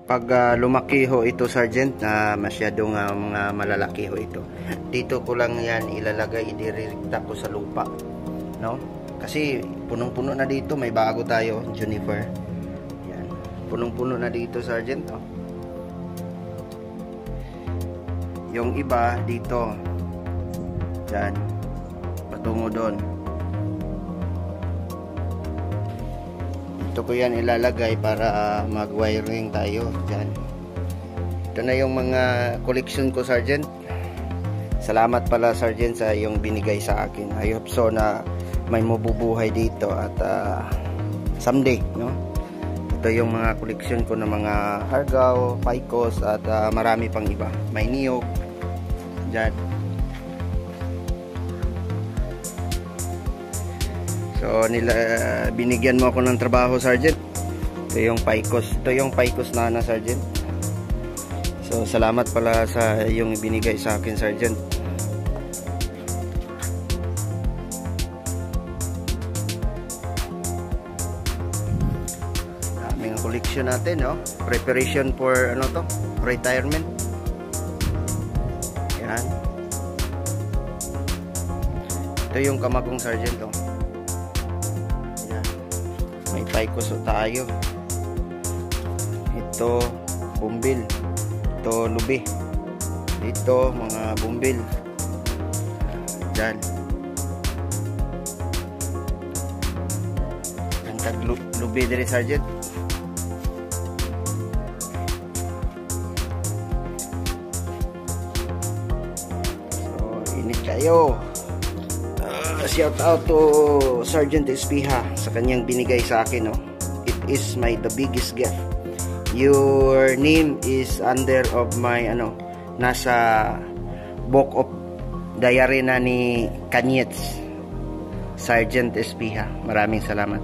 pag lumaki ho ito, Sergeant, na masyadong mga malalaki ho ito, dito ko lang yan ilalagay, idirekta ko sa lupa, no? Kasi punong-puno na dito, may bago tayo, juniper. Yan. Punong-puno na dito, Sergeant, no? Yung iba dito, yan, patungo doon. Ito ko yan ilalagay para mag-wiring tayo dyan. Ito na yung mga collection ko, Sergeant. Salamat pala, Sergeant, sa yung binigay sa akin. I hope so na may mabubuhay dito at someday, no? Ito yung mga collection ko ng mga Argao, Picos at marami pang iba. May niyog dyan. So binigyan mo ako ng trabaho, Sergeant. Ito yung Picos. Ito yung Picos na Sergeant. So salamat pala sa yung binigay sa akin, Sergeant. Daming collection natin, no? Preparation for ano to? Retirement. Yan. Ito yung kamagong, Sergeant, oh. May Picos tayo. Ito bumbil, ito lubi, dito mga bumbil dyan. Ang tag lubi diri, Sergeant. So init kayo. Shout out to Sergeant Espiha sa kanyang binigay sa akin, no? It is the biggest gift. Your name is under of my nasa book of diary na ni Kanyets, Sergeant Espiha. Maraming salamat.